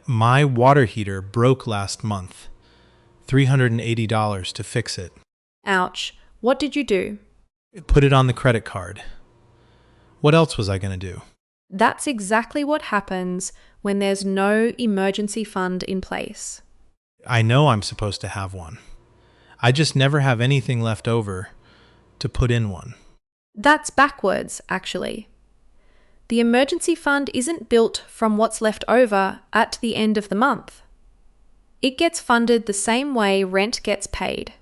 My water heater broke last month. $380 to fix it. Ouch. What did you do? Put it on the credit card. What else was I going to do? That's exactly what happens when there's no emergency fund in place. I know I'm supposed to have one. I just never have anything left over to put in one. That's backwards, actually. The emergency fund isn't built from what's left over at the end of the month. It gets funded the same way rent gets paid.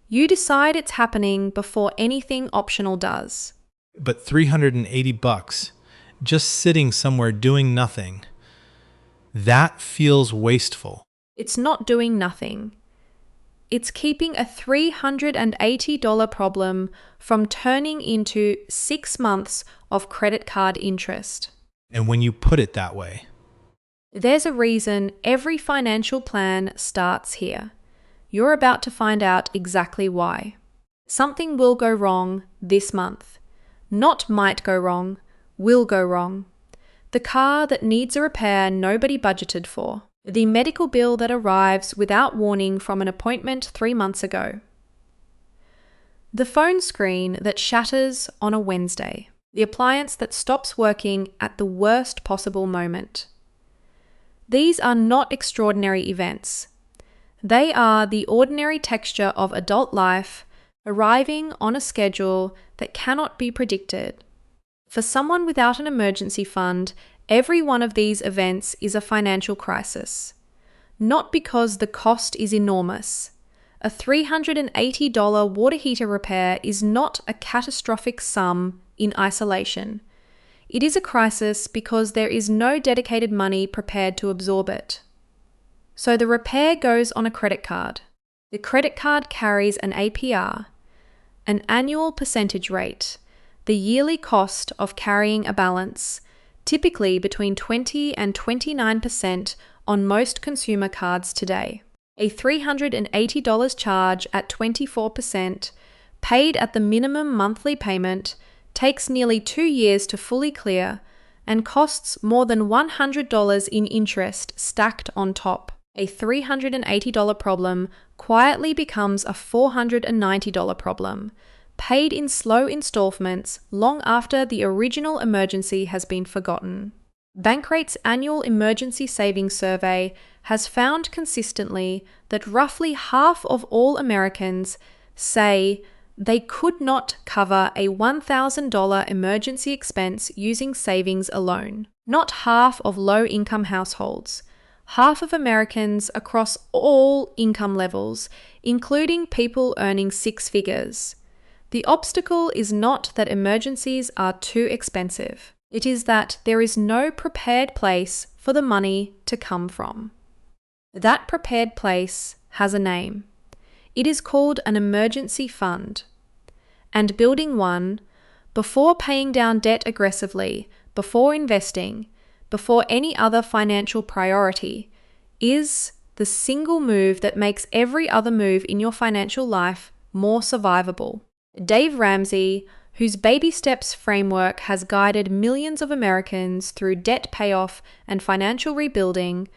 You decide it's happening before anything optional does. But $380 just sitting somewhere doing nothing, that feels wasteful. It's not doing nothing. It's keeping a $380 problem from turning into 6 months of credit card interest. And when you put it that way, there's a reason every financial plan starts here. You're about to find out exactly why. Something will go wrong this month. Not might go wrong, will go wrong. The car that needs a repair nobody budgeted for. The medical bill that arrives without warning from an appointment 3 months ago. The phone screen that shatters on a Wednesday. The appliance that stops working at the worst possible moment. These are not extraordinary events. They are the ordinary texture of adult life arriving on a schedule that cannot be predicted. For someone without an emergency fund, every one of these events is a financial crisis. Not because the cost is enormous. A $380 water heater repair is not a catastrophic sum in isolation. It is a crisis because there is no dedicated money prepared to absorb it. So the repair goes on a credit card. The credit card carries an APR, an annual percentage rate, the yearly cost of carrying a balance, typically between 20 and 29% on most consumer cards today. A $380 charge at 24%, paid at the minimum monthly payment, takes nearly 2 years to fully clear and costs more than $100 in interest stacked on top. A $380 problem quietly becomes a $490 problem, paid in slow installments long after the original emergency has been forgotten. Bankrate's annual emergency savings survey has found consistently that roughly half of all Americans say they could not cover a $1,000 emergency expense using savings alone. Not half of low-income households. Half of Americans across all income levels, including people earning 6 figures. The obstacle is not that emergencies are too expensive. It is that there is no prepared place for the money to come from. That prepared place has a name. It is called an emergency fund. And building one, before paying down debt aggressively, before investing, before any other financial priority, is the single move that makes every other move in your financial life more survivable. Dave Ramsey, whose baby steps framework has guided millions of Americans through debt payoff and financial rebuilding,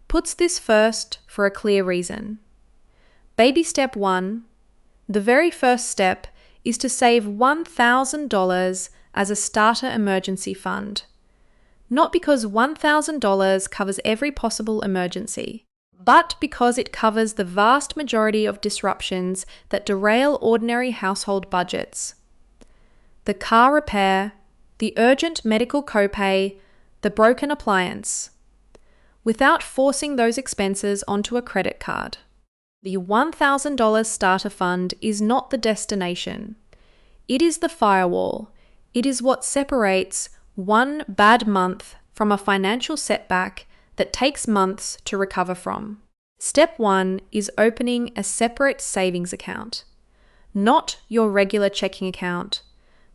puts this first for a clear reason. Baby step 1, the very first step, is to save $1,000 as a starter emergency fund. Not because $1,000 covers every possible emergency, but because it covers the vast majority of disruptions that derail ordinary household budgets. The car repair, the urgent medical copay, the broken appliance, without forcing those expenses onto a credit card. The $1,000 starter fund is not the destination. It is the firewall. It is what separates one bad month from a financial setback that takes months to recover from. Step 1 is opening a separate savings account. Not your regular checking account,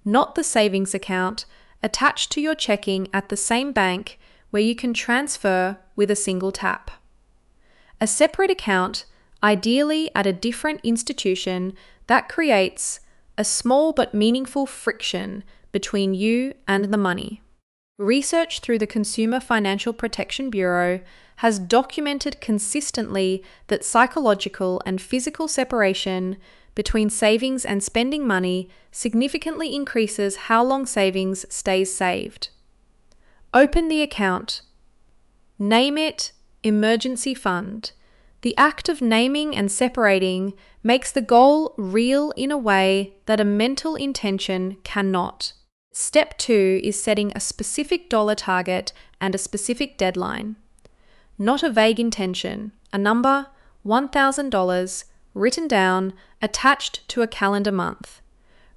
not the savings account attached to your checking at the same bank where you can transfer with a single tap. A separate account, ideally at a different institution, that creates a small but meaningful friction between you and the money. Research through the Consumer Financial Protection Bureau has documented consistently that psychological and physical separation between savings and spending money significantly increases how long savings stays saved. Open the account. Name it emergency fund. The act of naming and separating makes the goal real in a way that a mental intention cannot. Step 2 is setting a specific dollar target and a specific deadline. Not a vague intention, a number, $1,000, written down, attached to a calendar month.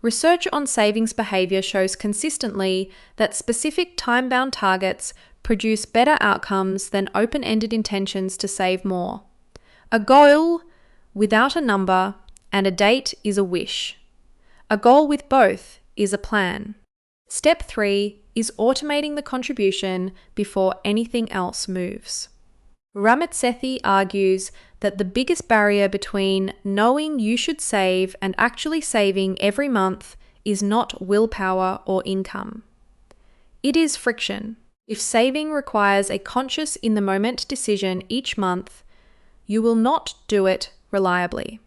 Research on savings behavior shows consistently that specific time-bound targets produce better outcomes than open-ended intentions to save more. A goal without a number and a date is a wish. A goal with both is a plan. Step 3 is automating the contribution before anything else moves. Ramit Sethi argues that the biggest barrier between knowing you should save and actually saving every month is not willpower or income. It is friction. If saving requires a conscious in-the-moment decision each month, you will not do it reliably.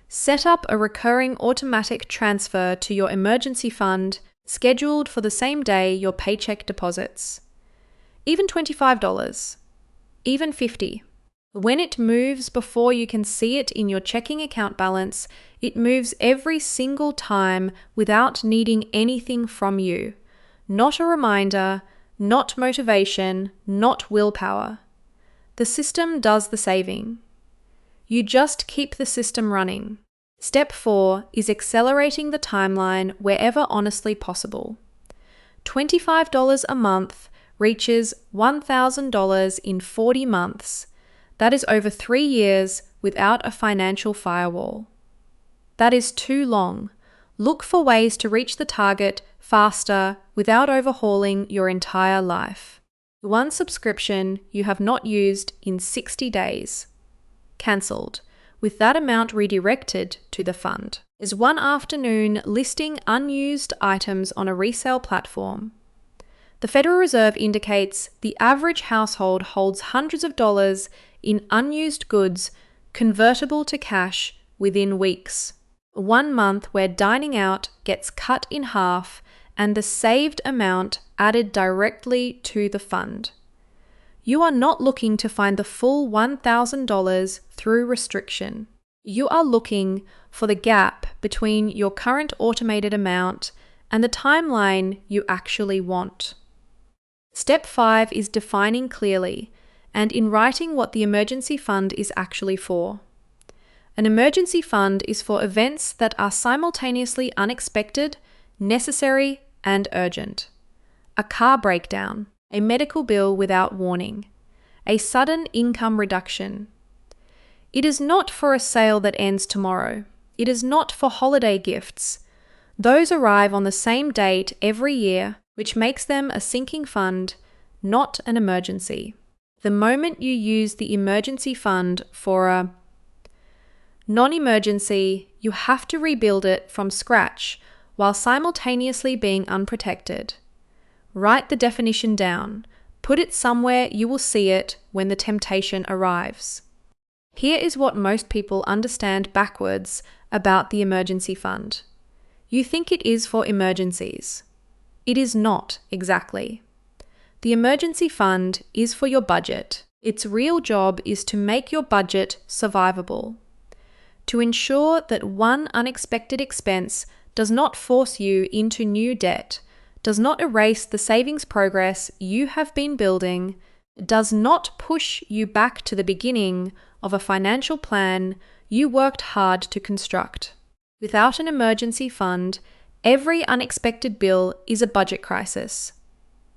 Set up a recurring automatic transfer to your emergency fund scheduled for the same day your paycheck deposits. Even $25, even $50. When it moves before you can see it in your checking account balance, it moves every single time without needing anything from you. Not a reminder, not motivation, not willpower. The system does the saving. You just keep the system running. Step 4 is accelerating the timeline wherever honestly possible. $25 a month reaches $1,000 in 40 months. That is over 3 years without a financial firewall. That is too long. Look for ways to reach the target faster without overhauling your entire life. One subscription you have not used in 60 days. Cancelled, with that amount redirected to the fund. Is one afternoon listing unused items on a resale platform. The Federal Reserve indicates the average household holds hundreds of dollars in unused goods convertible to cash within weeks. 1 month where dining out gets cut in half and the saved amount added directly to the fund. You are not looking to find the full $1,000 through restriction. You are looking for the gap between your current automated amount and the timeline you actually want. Step 5 is defining clearly and in writing what the emergency fund is actually for. An emergency fund is for events that are simultaneously unexpected, necessary, and urgent. A car breakdown, a medical bill without warning, a sudden income reduction. It is not for a sale that ends tomorrow. It is not for holiday gifts. Those arrive on the same date every year, which makes them a sinking fund, not an emergency. The moment you use the emergency fund for a non-emergency, you have to rebuild it from scratch while simultaneously being unprotected. Write the definition down. Put it somewhere you will see it when the temptation arrives. Here is what most people understand backwards about the emergency fund. You think it is for emergencies. It is not exactly. The emergency fund is for your budget. Its real job is to make your budget survivable, to ensure that one unexpected expense does not force you into new debt, does not erase the savings progress you have been building, does not push you back to the beginning of a financial plan you worked hard to construct. Without an emergency fund, every unexpected bill is a budget crisis.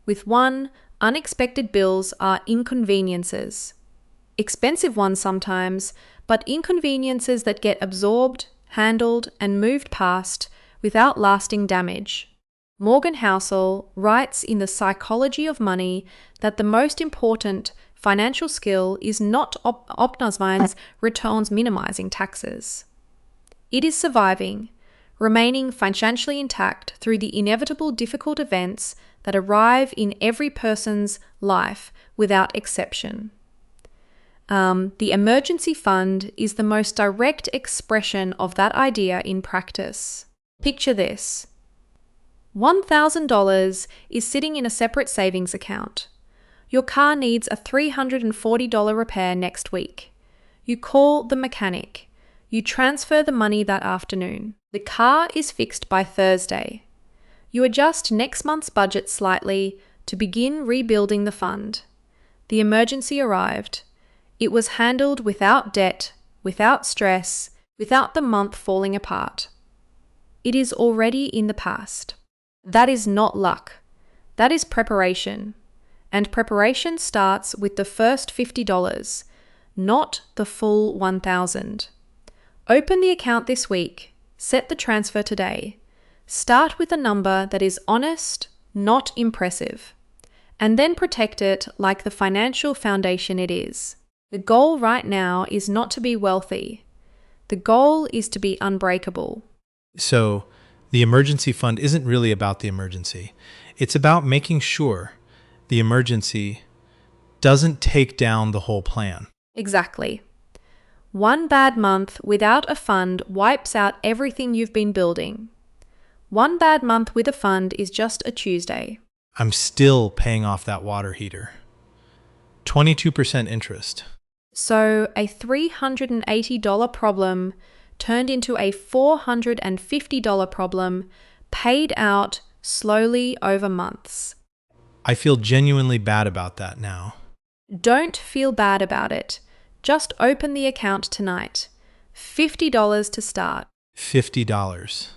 With one, unexpected bills are inconveniences. Expensive ones sometimes, but inconveniences that get absorbed, handled, and moved past without lasting damage. Morgan Housel writes in The Psychology of Money that the most important financial skill is not optimizing returns, minimizing taxes. It is surviving, remaining financially intact through the inevitable difficult events that arrive in every person's life without exception. The emergency fund is the most direct expression of that idea in practice. Picture this. $1,000 is sitting in a separate savings account. Your car needs a $340 repair next week. You call the mechanic. You transfer the money that afternoon. The car is fixed by Thursday. You adjust next month's budget slightly to begin rebuilding the fund. The emergency arrived. It was handled without debt, without stress, without the month falling apart. It is already in the past. That is not luck. That is preparation. And preparation starts with the first $50, not the full $1,000. Open the account this week. Set the transfer today. Start with a number that is honest, not impressive, and then protect it like the financial foundation it is. The goal right now is not to be wealthy. The goal is to be unbreakable. So, the emergency fund isn't really about the emergency. It's about making sure the emergency doesn't take down the whole plan. Exactly. One bad month without a fund wipes out everything you've been building. One bad month with a fund is just a Tuesday. I'm still paying off that water heater. 22% interest. So a $380 problem turned into a $450 problem paid out slowly over months. I feel genuinely bad about that now. Don't feel bad about it. Just open the account tonight. $50 to start. $50.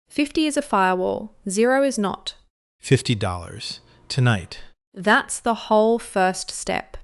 50 is a firewall. 0 is not. $50. Tonight. That's the whole first step.